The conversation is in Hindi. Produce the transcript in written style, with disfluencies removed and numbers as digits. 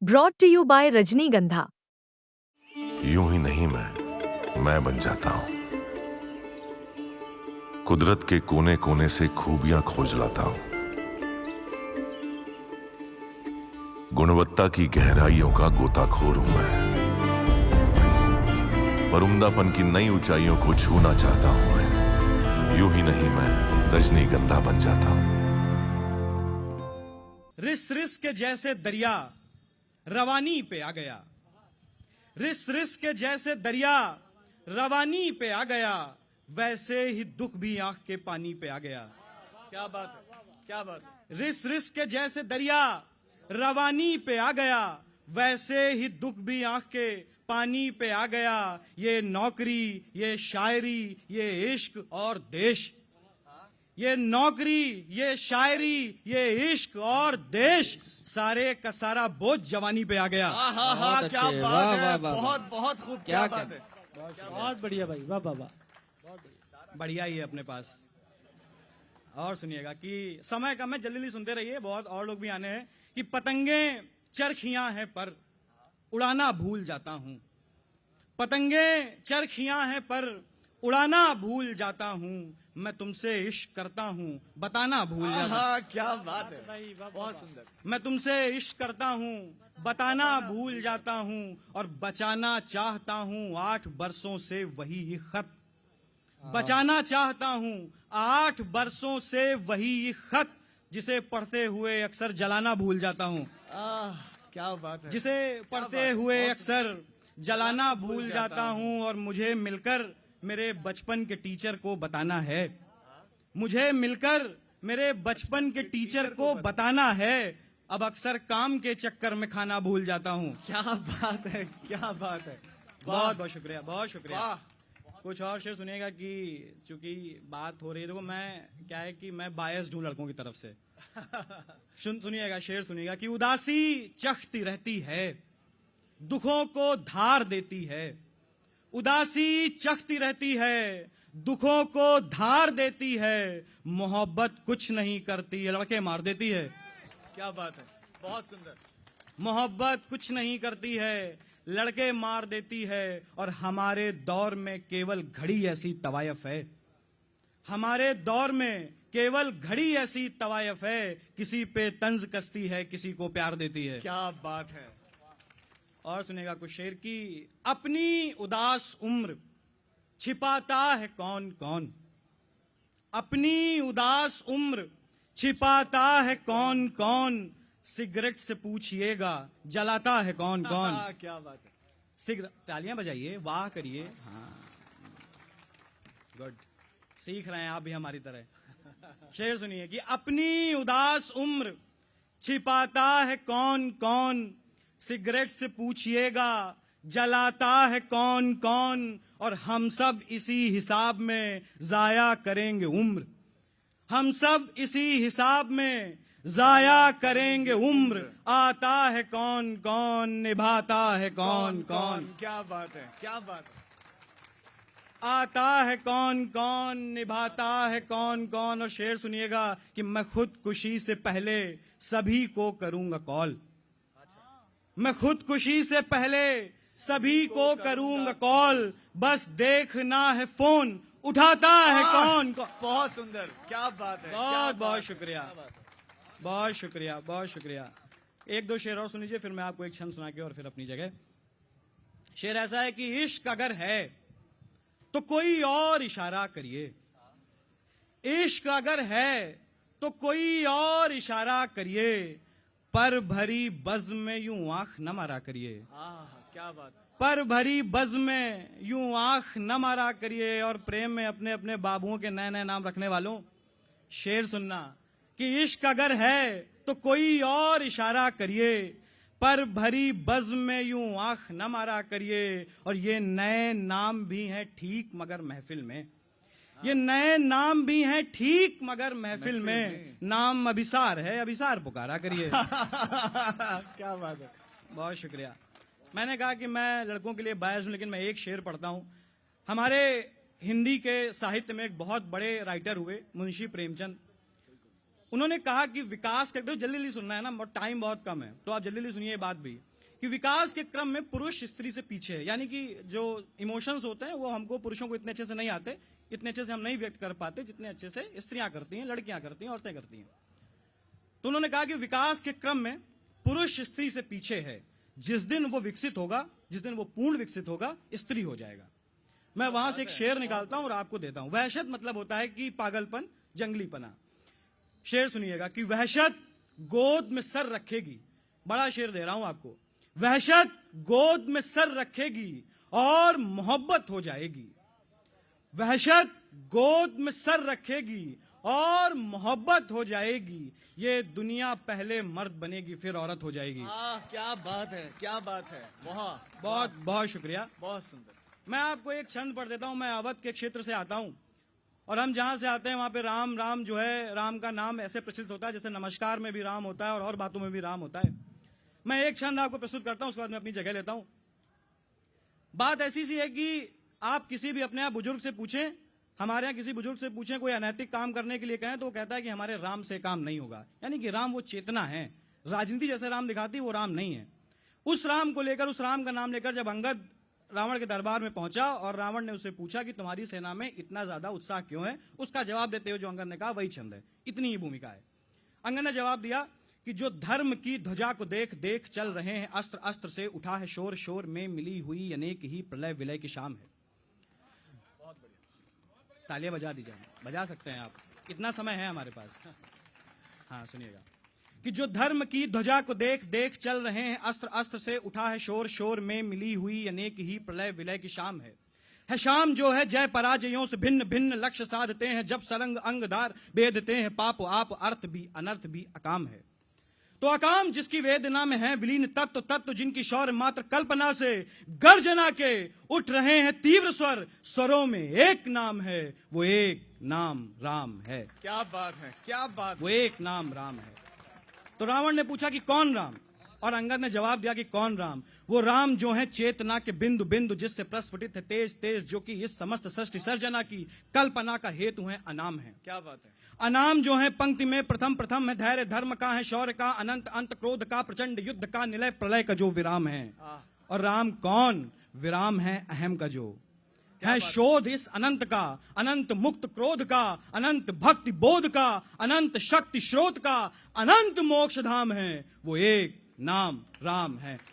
ब्रॉट टू यू बाय रजनीगंधा। यूं ही नहीं मैं बन जाता हूं। कुदरत के कोने कोने से खूबियां खोज लाता हूं। गुणवत्ता की गहराइयों का गोताखोर हूं मैं। पर उम्दापन की नई ऊंचाइयों को छूना चाहता हूं मैं। यूं ही नहीं मैं रजनीगंधा बन जाता हूं। रिस रिस के जैसे दरिया रवानी पे आ गया। रिस रिस के जैसे दरिया रवानी पे आ गया। वैसे ही दुख भी आंख के पानी पे आ गया। क्या बात है, क्या बात है। रिस रिस के जैसे दरिया रवानी पे आ गया। वैसे ही दुख भी आंख के पानी पे आ गया। ये नौकरी, ये शायरी, ये इश्क और देश। ये नौकरी, ये शायरी, ये इश्क और देश, सारे का सारा बोझ जवानी पे आ गया। हाँ, क्या बात है। बहुत बहुत खूब, क्या बात है। बहुत बढ़िया भाई, वाह वाह वाह, बढ़िया ही है अपने पास। और सुनिएगा कि समय कम है, जल्दी जल्दी सुनते रहिए, बहुत और लोग भी आने हैं। कि पतंगे चरखियां हैं पर उड़ाना भूल जाता हूं। पतंगे चरखियां हैं पर उड़ाना भूल जाता हूं। मैं तुमसे इश्क करता हूं, बताना भूल जाता हूं। हाँ, क्या बात है, बहुत सुंदर। मैं तुमसे इश्क करता हूं, बताना भूल जाता हूं। और बचाना चाहता हूं 8 बरसों से वही खत। बचाना चाहता हूं 8 बरसों से वही खत, जिसे पढ़ते हुए अक्सर जलाना भूल जाता हूं। क्या बात है। जिसे पढ़ते हुए अक्सर जलाना भूल जाता हूं। और मुझे मिलकर मेरे बचपन के टीचर को बताना है। मुझे मिलकर मेरे बचपन के टीचर को बताना है। अब अक्सर काम के चक्कर में खाना भूल जाता हूं। क्या बात है, क्या बात है। बहुत बहुत शुक्रिया, बहुत शुक्रिया। वाह। कुछ और शेर सुनिएगा कि चूंकि बात हो रही है, देखो मैं क्या है कि मैं बायस्ड हूं लड़कों की तरफ से। सुनिएगा, शेर सुनिएगा कि उदासी चखती रहती है, दुखों को धार देती है। उदासी चखती रहती है, दुखों को धार देती है। मोहब्बत कुछ नहीं करती, ये लड़के मार देती है। क्या बात है, बहुत सुंदर। मोहब्बत कुछ नहीं करती है, लड़के मार देती है। और हमारे दौर में केवल घड़ी ऐसी तवायफ है। हमारे दौर में केवल घड़ी ऐसी तवायफ है, किसी पे तंज कसती है, किसी को प्यार देती है। क्या बात है। और सुनेगा कुछ शेर की अपनी उदास उम्र छिपाता है कौन कौन। अपनी उदास उम्र छिपाता है कौन कौन। सिगरेट से पूछिएगा जलाता है कौन कौन। क्या बात है। सिगरेट, तालियां बजाइए, वाह करिए। हाँ, गुड, सीख रहे हैं आप भी हमारी तरह। शेर सुनिए कि अपनी उदास उम्र छिपाता है कौन कौन। सिगरेट से पूछिएगा जलाता है कौन कौन। और हम सब इसी हिसाब में जाया करेंगे उम्र। हम सब इसी हिसाब में जाया करेंगे उम्र। आता है कौन कौन, निभाता है कौन कौन। क्या बात है, क्या बात है। आता है कौन कौन, निभाता है कौन कौन। और शेर सुनिएगा कि मैं खुदकुशी से पहले सभी को करूंगा कॉल। मैं खुदकुशी से पहले सभी को करूंगा कॉल। बस देखना है फोन उठाता है कौन कौन। बहुत सुंदर, क्या बात है। बहुत बहुत शुक्रिया, बहुत शुक्रिया, बहुत शुक्रिया। एक दो शेर और सुन लीजिए, फिर मैं आपको एक छंद सुना के और फिर अपनी जगह। शेर ऐसा है कि इश्क अगर है तो कोई और इशारा करिए। इश्क अगर है तो कोई और इशारा करिए। पर भरी बज़्म में यूं आंख न मारा करिए। क्या बात है। पर भरी बज़्म में यूं आंख न मारा करिए। और प्रेम में अपने अपने बाबुओं के नए नए नाम रखने वालों, शेर सुनना कि इश्क अगर है तो कोई और इशारा करिए। पर भरी बज़्म में यूं आंख न मारा करिए। और ये नए नाम भी हैं ठीक मगर महफिल में। ये नए नाम भी हैं ठीक मगर महफिल में। नाम अभिसार है, अभिसार पुकारा करिए। क्या बात है। बहुत शुक्रिया। मैंने कहा कि मैं लड़कों के लिए बायस हूं, लेकिन मैं एक शेर पढ़ता हूं। हमारे हिंदी के साहित्य में एक बहुत बड़े राइटर हुए मुंशी प्रेमचंद। उन्होंने कहा कि विकास के, जल्दी जल्दी सुनना है ना, टाइम बहुत कम है, तो आप जल्दी जल्दी सुनिए ये बात भी, कि विकास के क्रम में पुरुष स्त्री से पीछे है। यानी कि जो इमोशंस होते हैं वो हमको पुरुषों को इतने अच्छे से नहीं आते, इतने अच्छे से हम नहीं व्यक्त कर पाते जितने अच्छे से स्त्रियां करती हैं, लड़कियां करती हैं, औरतें करती हैं। तो उन्होंने कहा कि विकास के क्रम में पुरुष स्त्री से पीछे है। जिस दिन वो विकसित होगा, जिस दिन वो पूर्ण विकसित होगा, स्त्री हो जाएगा। मैं वहां से एक शेर निकालता हूं और आपको देता हूं। वहशत मतलब होता है कि पागलपन, जंगलीपना। शेर सुनिएगा कि वहशत गोद में सर रखेगी, बड़ा शेर दे रहा हूं आपको। वहशत गोद में सर रखेगी और मोहब्बत हो जाएगी। वहशत गोद में सर रखेगी और मोहब्बत हो जाएगी। ये दुनिया पहले मर्द बनेगी फिर औरत हो जाएगी। क्या बात है, क्या बात है, बहुत बहुत बहुत शुक्रिया, बहुत सुंदर। मैं आपको एक छंद पढ़ देता हूं। मैं अवध के क्षेत्र से आता हूं और हम जहां से आते हैं वहां पे राम राम जो है, राम का नाम ऐसे प्रचलित होता है जैसे नमस्कार में भी राम होता है और बातों में भी राम होता है। मैं एक छंद आपको प्रस्तुत करता हूं, उसके बाद मैं अपनी जगह लेता हूं। बात ऐसी सी है कि आप किसी भी अपने आप बुजुर्ग से पूछें, हमारे यहाँ किसी बुजुर्ग से पूछें कोई अनैतिक काम करने के लिए कहें तो वो कहता है कि हमारे राम से काम नहीं होगा। यानी कि राम वो चेतना है, राजनीति जैसे राम दिखाती है वो राम नहीं है। उस राम को लेकर, उस राम का नाम लेकर जब अंगद रावण के दरबार में पहुंचा और रावण ने उससे पूछा कि तुम्हारी सेना में इतना ज्यादा उत्साह क्यों है, उसका जवाब देते हुए जो अंगद ने कहा वही छंद है, इतनी ही भूमिका है। अंगद ने जवाब दिया कि जो धर्म की ध्वजा को देख देख चल रहे हैं, अस्त्र अस्त्र से उठा है शोर, शोर में मिली हुई अनेक ही प्रलय विलय की शाम है। तालियां बजा दीजिए, बजा सकते हैं आप, इतना समय है हमारे पास। हाँ सुनिएगा कि जो धर्म की ध्वजा को देख देख चल रहे हैं, अस्त्र अस्त्र से उठा है शोर, शोर में मिली हुई अनेक ही प्रलय विलय की शाम है शाम जो है जय पराजयों से भिन्न भिन्न लक्ष्य साधते हैं, जब सरंग अंगदार भेदते हैं, पाप आप अर्थ भी अनर्थ भी अकाम है। तो अकाम जिसकी वेदना में है विलीन तत्व, तत्व जिनकी शौर्य मात्र कल्पना से गर्जना के उठ रहे हैं तीव्र स्वर, स्वरों में एक नाम है, वो एक नाम राम है। क्या बात है, क्या बात, वो एक नाम राम है। तो रावण ने पूछा कि कौन राम, और अंगद ने जवाब दिया कि कौन राम, वो राम जो है चेतना के बिंदु बिंदु जिससे प्रस्फुटित है तेज तेज, जो कि इस समस्त सृष्टि सर्जना की कल्पना का हेतु है, अनाम है। क्या बात है। अनाम जो है पंक्ति में प्रथम प्रथम है, धैर्य धर्म का है, शौर्य का अनंत अंत, क्रोध का प्रचंड, युद्ध का निलय, प्रलय का जो विराम है। और राम कौन, विराम है अहम का जो है, शोध इस अनंत का, अनंत मुक्त क्रोध का, अनंत भक्ति बोध का, अनंत शक्ति स्रोत का, अनंत मोक्ष धाम है, वो एक नाम राम है।